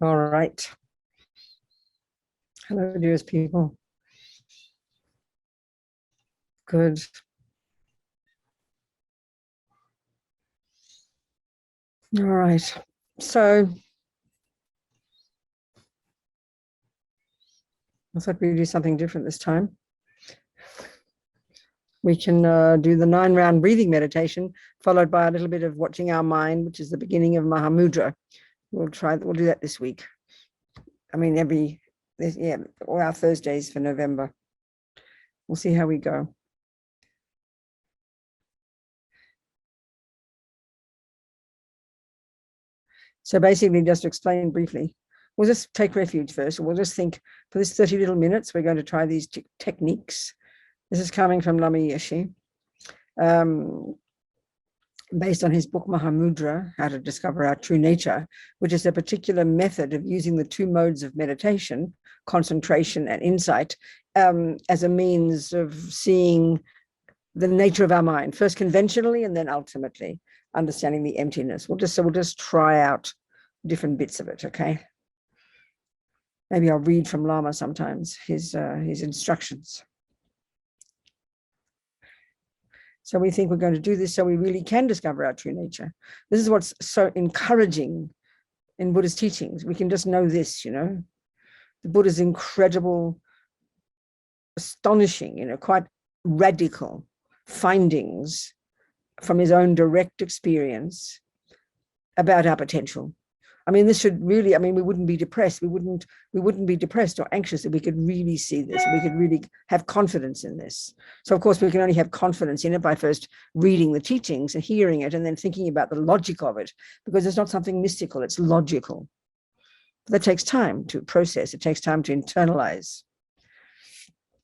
All right. Hello, dearest people. Good. All right. So I thought we'd do something different this time. We can do the 9-round breathing meditation, followed by a little bit of watching our mind, which is the beginning of Mahamudra. We'll do that this week. I mean, all our Thursdays for November. We'll see how we go. So basically, just to explain briefly, we'll just take refuge first. We'll just think for this 30 little minutes, we're going to try these techniques. This is coming from Lama Yeshe, based on his book Mahamudra, How to Discover Our True Nature, which is a particular method of using the two modes of meditation, concentration and insight, as a means of seeing the nature of our mind, first conventionally and then ultimately understanding the emptiness. We'll just try out different bits of it, okay? Maybe I'll read from Lama sometimes, his instructions. So we think we're going to do this so we really can discover our true nature. This is what's so encouraging in Buddha's teachings. We can just know this, the Buddha's incredible, astonishing, quite radical findings from his own direct experience about our potential. I mean, this should really, we wouldn't be depressed. We wouldn't be depressed or anxious if we could really see this. We could really have confidence in this. So of course, we can only have confidence in it by first reading the teachings and hearing it and then thinking about the logic of it, because it's not something mystical, it's logical. But that takes time to process. It takes time to internalize.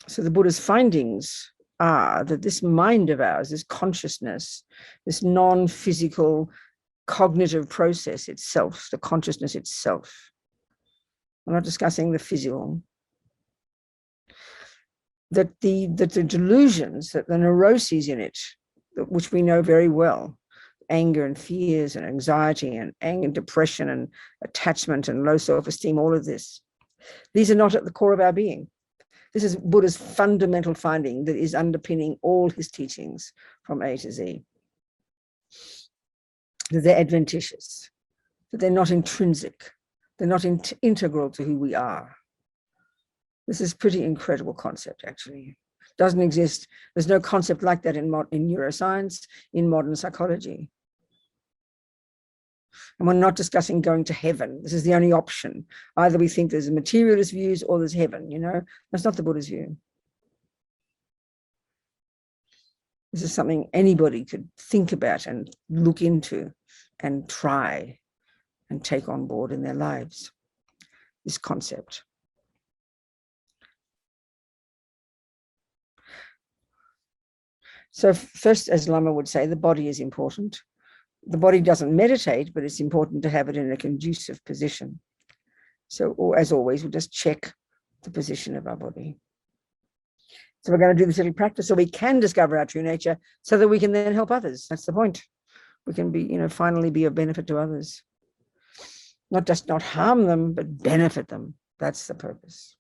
So the Buddha's findings are that this mind of ours, this consciousness, this non-physical cognitive process itself, the consciousness itself. I'm not discussing the physical. That the delusions, that the neuroses in it, which we know very well, anger and fears and anxiety and anger and depression and attachment and low self-esteem, all of this, these are not at the core of our being. This is Buddha's fundamental finding that is underpinning all his teachings from A to Z. That they're adventitious, that they're not intrinsic, they're not integral to who we are. This is a pretty incredible concept, actually. Doesn't exist. There's no concept like that in neuroscience, in modern psychology. And we're not discussing going to heaven. This is the only option. Either we think there's materialist views or there's heaven, That's not the Buddha's view. This is something anybody could think about and look into and try and take on board in their lives, this concept. So first, as Lama would say, the body is important. The body doesn't meditate, but it's important to have it in a conducive position. So, as always, we'll just check the position of our body. So we're going to do this little practice so we can discover our true nature so that we can then help others. That's the point. We can be, finally be of benefit to others. Not just not harm them, but benefit them. That's the purpose.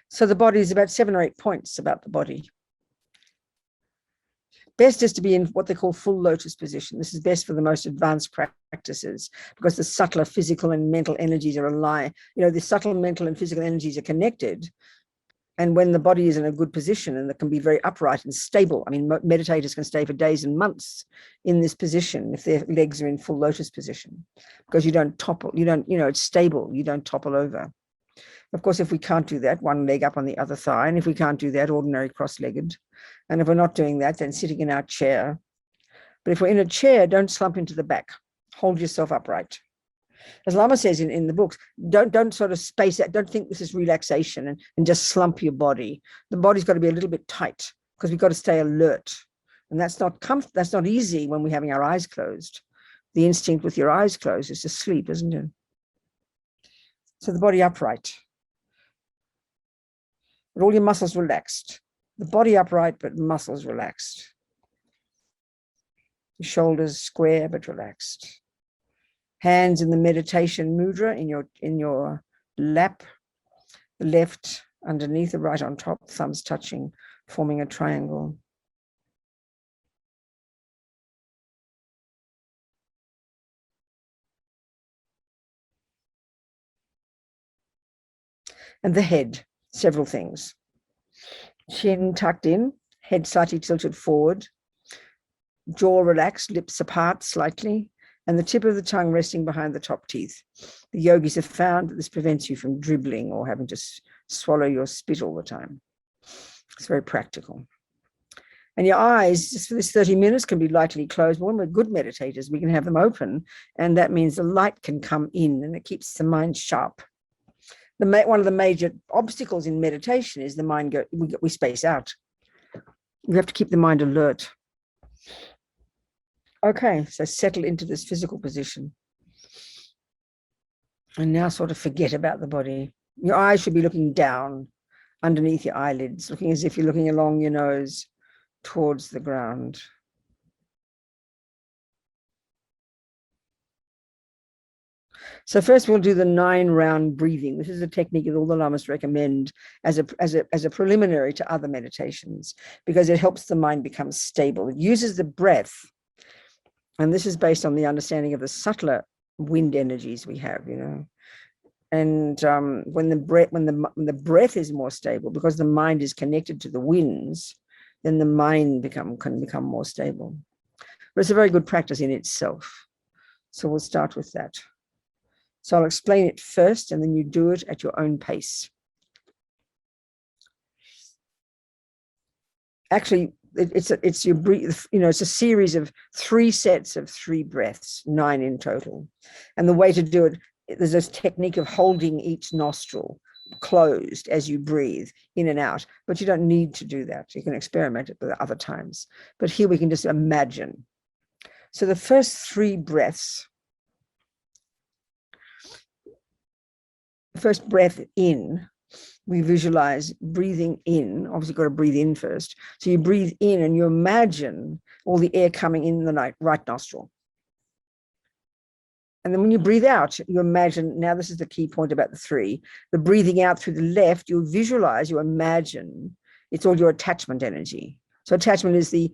So the body is about 7 or 8 points about the body. Best is to be in what they call full lotus position. This is best for the most advanced practices because the subtler physical and mental energies are aligned. The subtle mental and physical energies are connected. And when the body is in a good position and it can be very upright and stable, meditators can stay for days and months in this position if their legs are in full lotus position, because you don't topple, it's stable, you don't topple over. Of course, if we can't do that, one leg up on the other thigh, and if we can't do that, ordinary cross-legged. And if we're not doing that, then sitting in our chair. But if we're in a chair, don't slump into the back. Hold yourself upright. As Lama says in the books, don't sort of space out. Don't think this is relaxation and just slump your body. The body's got to be a little bit tight because we've got to stay alert. And that's not easy when we're having our eyes closed. The instinct with your eyes closed is to sleep, isn't it? So the body upright. But all your muscles relaxed. The body upright, but muscles relaxed. Shoulders square but relaxed. Hands in the meditation mudra in your lap, the left underneath, the right on top, thumbs touching, forming a triangle. And the head, several things. Chin tucked in, head slightly tilted forward, jaw relaxed, lips apart slightly, and the tip of the tongue resting behind the top teeth. The yogis have found that this prevents you from dribbling or having to swallow your spit all the time. It's very practical. And your eyes, just for this 30 minutes, can be lightly closed. When we're good meditators, we can have them open, and that means the light can come in and it keeps the mind sharp. One of the major obstacles in meditation is the mind we space out. We have to keep the mind alert. Okay, so settle into this physical position. And now sort of forget about the body. Your eyes should be looking down underneath your eyelids, looking as if you're looking along your nose towards the ground. So first we'll do the 9-round breathing. This is a technique that all the lamas recommend as a preliminary to other meditations, because it helps the mind become stable. It uses the breath, and this is based on the understanding of the subtler wind energies we have, And when the breath is more stable, because the mind is connected to the winds, then the mind can become more stable. But it's a very good practice in itself. So we'll start with that. So I'll explain it first, and then you do it at your own pace. Actually, it's your breathe. It's a series of 3 sets of 3 breaths, 9 in total. And the way to do it, there's this technique of holding each nostril closed as you breathe in and out, but you don't need to do that. You can experiment it with other times. But here we can just imagine. So the first 3 breaths. First breath in, we visualize breathing in. Obviously, you've got to breathe in first. So you breathe in and you imagine all the air coming in the right nostril. And then when you breathe out, you imagine, now this is the key point about the 3, the breathing out through the left, you visualize, you imagine, it's all your attachment energy. So attachment is the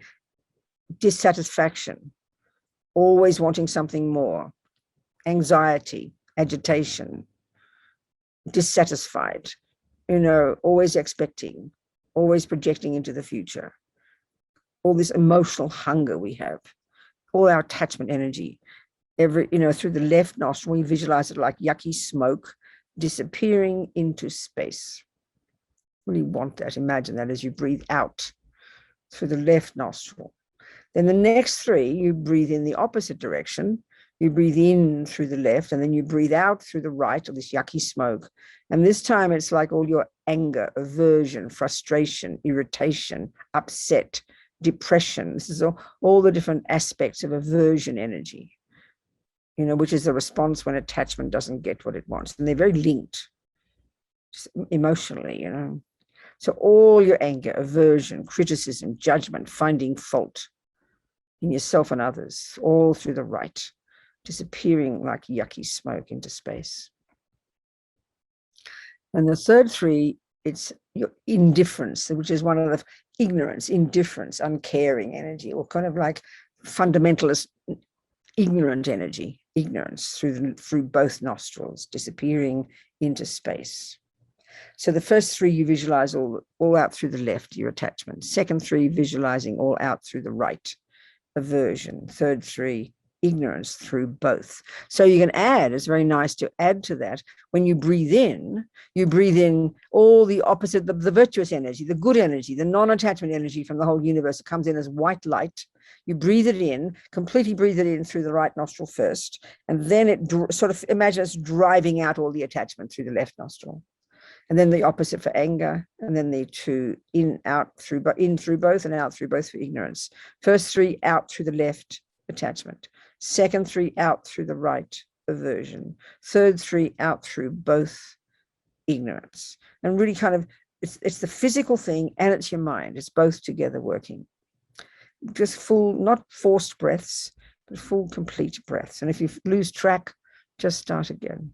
dissatisfaction, always wanting something more, anxiety, agitation, dissatisfied, always expecting, always projecting into the future, all this emotional hunger we have, all our attachment energy, through the left nostril, we visualize it like yucky smoke disappearing into space. Really want that. Imagine that as you breathe out through the left nostril. Then the next 3, you breathe in the opposite direction. You breathe in through the left, and then you breathe out through the right, of this yucky smoke. And this time it's like all your anger, aversion, frustration, irritation, upset, depression. This is all the different aspects of aversion energy, which is the response when attachment doesn't get what it wants. And they're very linked emotionally, So all your anger, aversion, criticism, judgment, finding fault in yourself and others, all through the right, disappearing like yucky smoke into space. And the third 3, it's your indifference, which is one of the ignorance, indifference, uncaring energy, or kind of like fundamentalist ignorant energy, ignorance through both nostrils, disappearing into space. So the first 3 you visualize all out through the left, your attachment. Second 3, visualizing all out through the right, aversion. Third 3, ignorance through both. So you can add, it's very nice to add to that, when you breathe in all the opposite, the virtuous energy, the good energy, the non-attachment energy from the whole universe. It comes in as white light. You breathe it in, completely breathe it in through the right nostril first, and then it sort of, imagine it's driving out all the attachment through the left nostril. And then the opposite for anger, and then the 2 in through both, and out through both for ignorance. First 3 out through the left, attachment. Second 3 out through the right, aversion. Third 3 out through both, ignorance. And really kind of, it's the physical thing and it's your mind. It's both together working. just full, not forced breaths, but full, complete breaths. And if you lose track, just start again.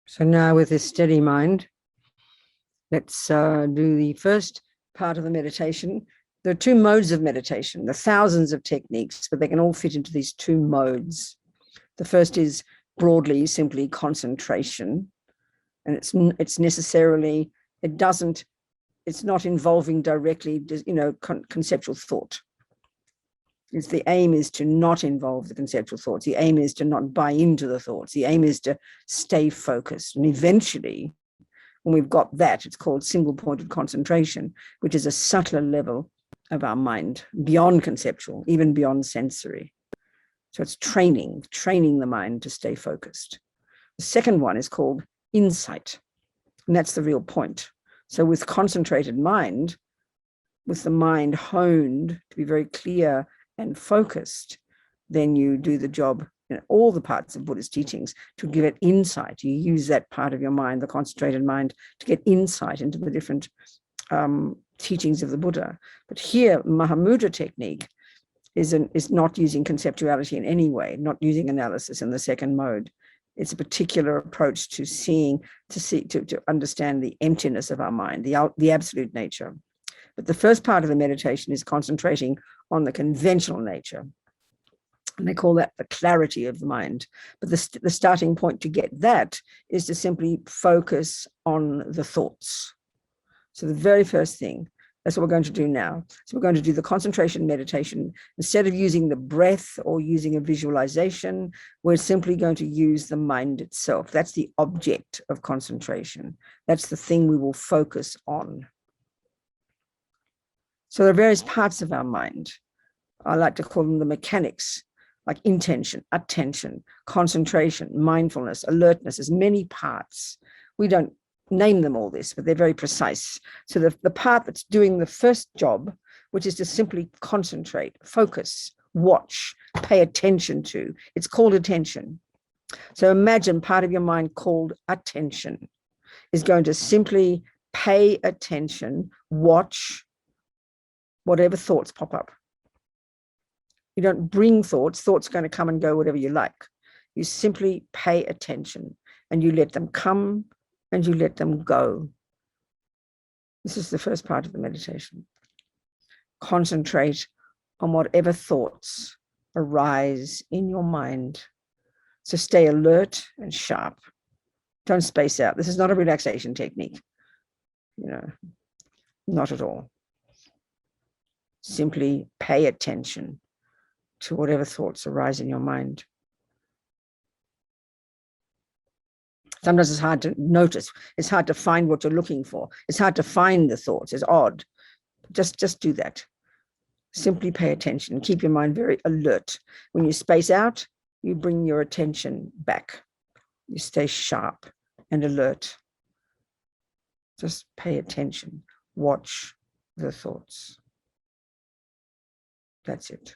So now with this steady mind, let's do the first part of the meditation. There are two modes of meditation. There are thousands of techniques, but they can all fit into these two modes. The first is broadly simply concentration, and it's necessarily, it's not involving directly, conceptual thought. The aim is to not involve the conceptual thoughts. The aim is to not buy into the thoughts. The aim is to stay focused. And eventually, when we've got that, it's called single-pointed concentration, which is a subtler level of our mind, beyond conceptual, even beyond sensory. So it's training the mind to stay focused. The second one is called insight, and that's the real point. So with concentrated mind, with the mind honed to be very clear and focused, then you do the job in all the parts of Buddha's teachings to give it insight. You use that part of your mind, the concentrated mind, to get insight into the different teachings of the Buddha. But here, Mahamudra technique is not using conceptuality in any way, not using analysis in the second mode. It's a particular approach to to understand the emptiness of our mind, the absolute nature. But the first part of the meditation is concentrating on the conventional nature. And they call that the clarity of the mind. But the starting point to get that is to simply focus on the thoughts. So the very first thing, that's what we're going to do now. So we're going to do the concentration meditation. Instead of using the breath or using a visualization, we're simply going to use the mind itself. That's the object of concentration. That's the thing we will focus on. So there are various parts of our mind. I like to call them the mechanics, like intention, attention, concentration, mindfulness, alertness. There's many parts. We don't name them all this, but they're very precise. So the part that's doing the first job, which is to simply concentrate, focus, watch, pay attention to, it's called attention. So imagine part of your mind called attention is going to simply pay attention, watch whatever thoughts pop up. You don't bring thoughts. Thoughts are going to come and go whatever you like. You simply pay attention and you let them come and you let them go. This is the first part of the meditation. Concentrate on whatever thoughts arise in your mind. So stay alert and sharp. Don't space out. This is not a relaxation technique. Not at all. Simply pay attention to whatever thoughts arise in your mind. Sometimes it's hard to notice. It's hard to find what you're looking for. It's hard to find the thoughts. It's odd. Just do that. Simply pay attention. Keep your mind very alert. When you space out, you bring your attention back. You stay sharp and alert. Just pay attention. Watch the thoughts. That's it.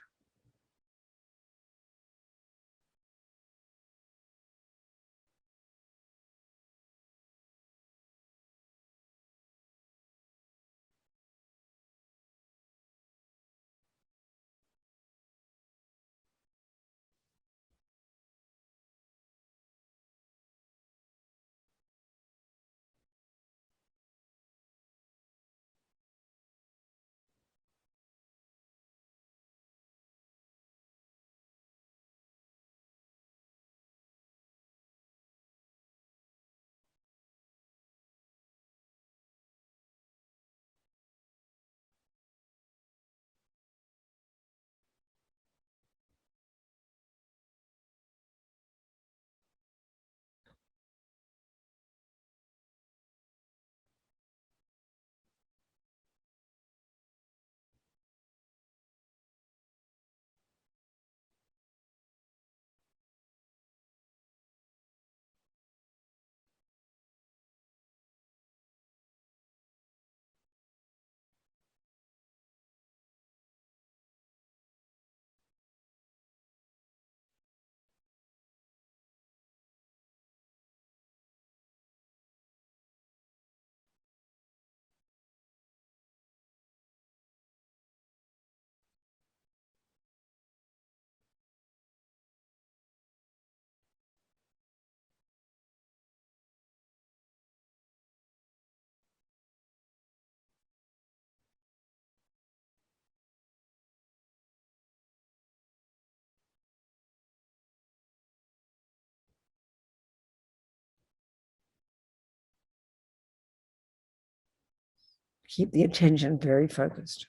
Keep the attention very focused,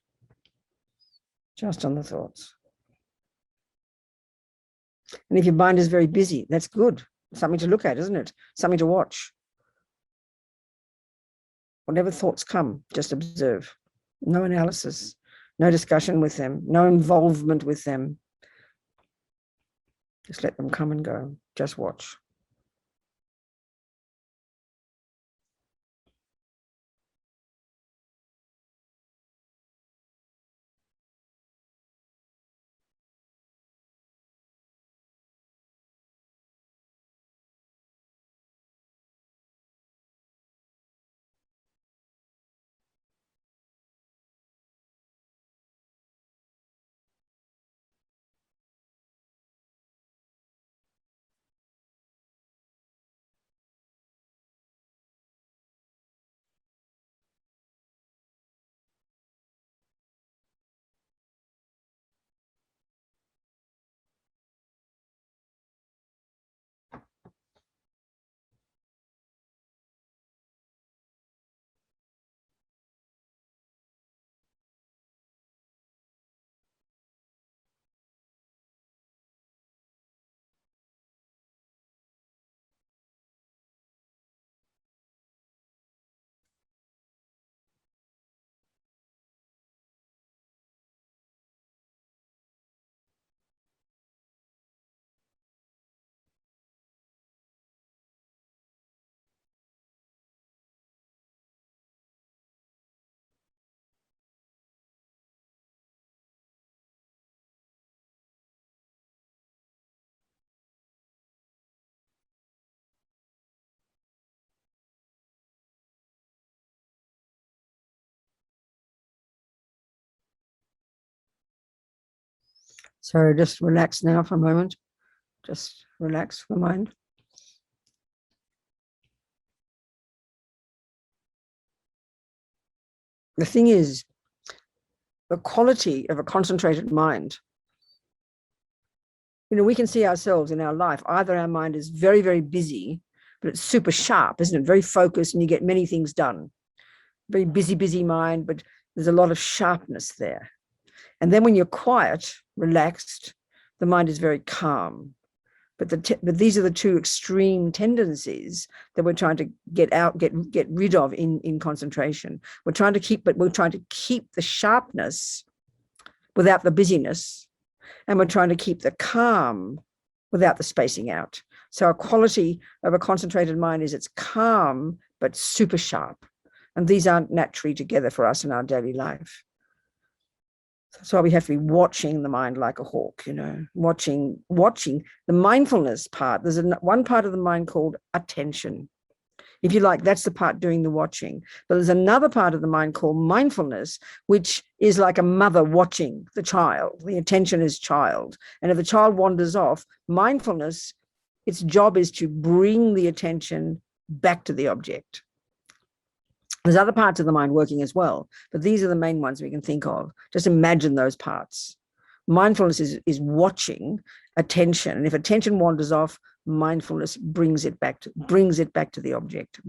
just on the thoughts. And if your mind is very busy, that's good. Something to look at, isn't it? Something to watch. Whatever thoughts come, just observe. No analysis, no discussion with them, no involvement with them. Just let them come and go. Just watch. So just relax now for a moment. Just relax the mind. The thing is, the quality of a concentrated mind, we can see ourselves in our life. Either our mind is very, very busy, but it's super sharp, isn't it? Very focused, and you get many things done. Very busy, busy mind, but there's a lot of sharpness there. And then when you're quiet, relaxed, the mind is very calm. But these are the two extreme tendencies that we're trying to get rid of in concentration. We're trying to keep the sharpness without the busyness, and we're trying to keep the calm without the spacing out. So a quality of a concentrated mind is it's calm but super sharp, and these aren't naturally together for us in our daily life. That's why we have to be watching the mind like a hawk, watching the mindfulness part. There's one part of the mind called attention. If you like, that's the part doing the watching. But there's another part of the mind called mindfulness, which is like a mother watching the child. The attention is child. And if the child wanders off, mindfulness, its job is to bring the attention back to the object. There's other parts of the mind working as well, but these are the main ones we can think of. Just imagine those parts. Mindfulness is watching attention, and if attention wanders off, mindfulness brings it back to the object.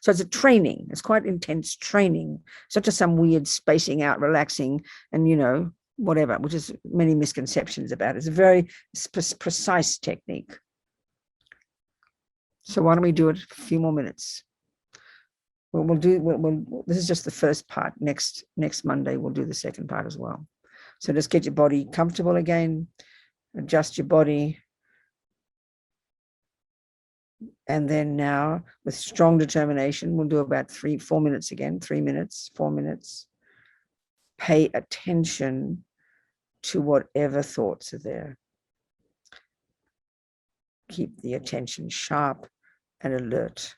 So it's a training. It's quite intense training. It's not just some weird spacing out, relaxing, and whatever, which is many misconceptions about it. It's a very precise technique. So why don't we do it a few more minutes? This is just the first part. Next Monday, we'll do the second part as well. So just get your body comfortable again, adjust your body. And then now, with strong determination, we'll do about 4 minutes again, 3 minutes, 4 minutes. Pay attention to whatever thoughts are there. Keep the attention sharp and alert.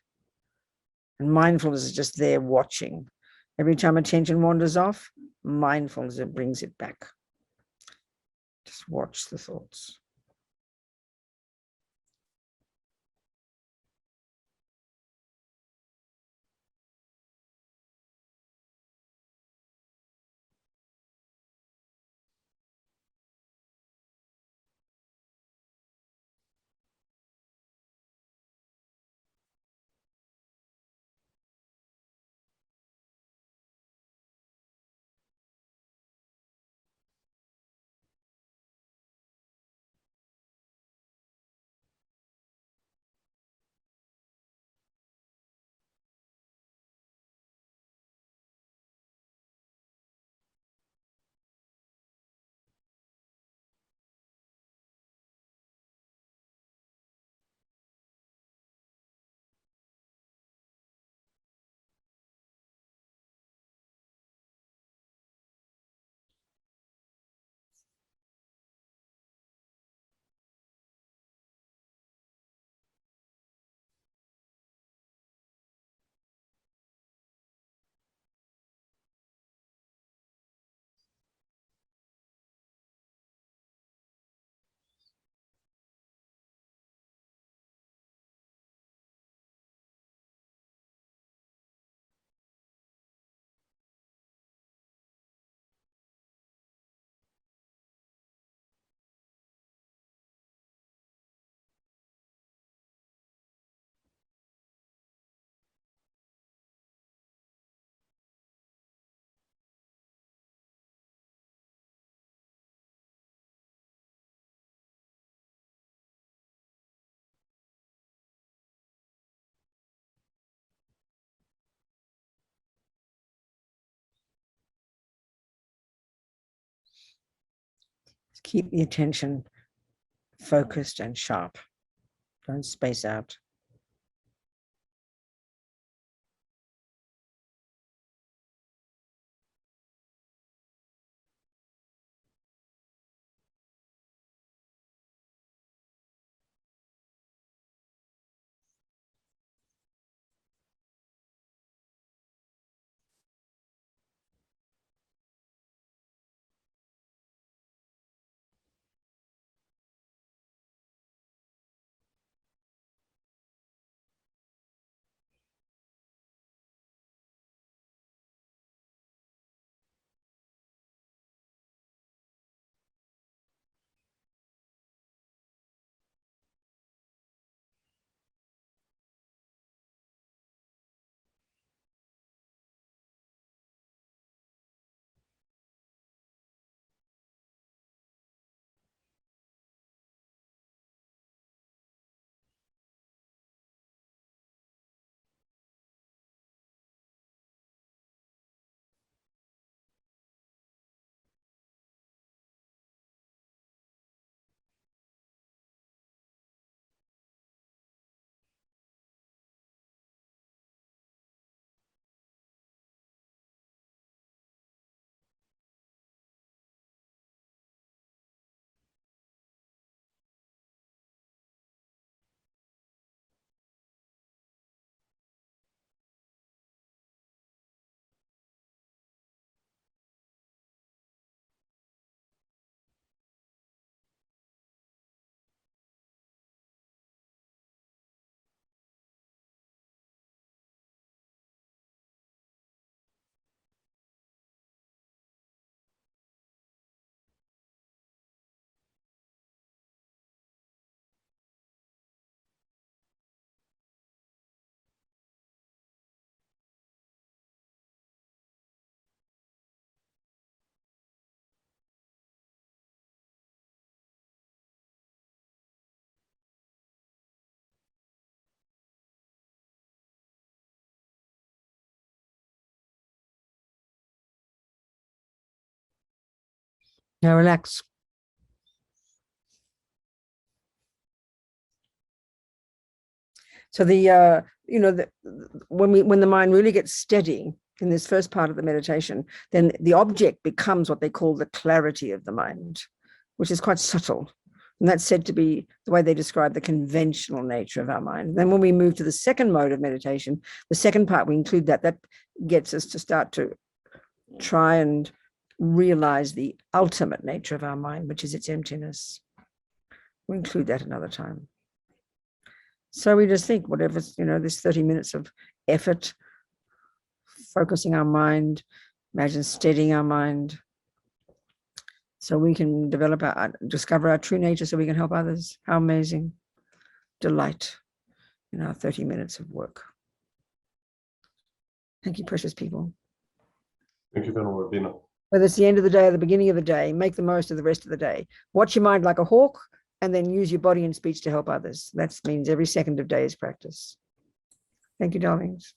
And mindfulness is just there watching. Every time attention wanders off, mindfulness brings it back. Just watch the thoughts. Keep the attention focused and sharp. Don't space out. Now relax. So when the mind really gets steady in this first part of the meditation, then the object becomes what they call the clarity of the mind, which is quite subtle. And that's said to be the way they describe the conventional nature of our mind. And then when we move to the second mode of meditation, the second part, we include that gets us to start to try and realize the ultimate nature of our mind, which is its emptiness. We'll include that another time. So we just think whatever, this 30 minutes of effort, focusing our mind, imagine steadying our mind, so we can discover our true nature, so we can help others. How amazing. Delight in our 30 minutes of work. Thank you, precious people. Thank you, Venerable Robina. Whether it's the end of the day or the beginning of the day, make the most of the rest of the day. Watch your mind like a hawk, and then use your body and speech to help others. That means every second of day is practice. Thank you, darlings.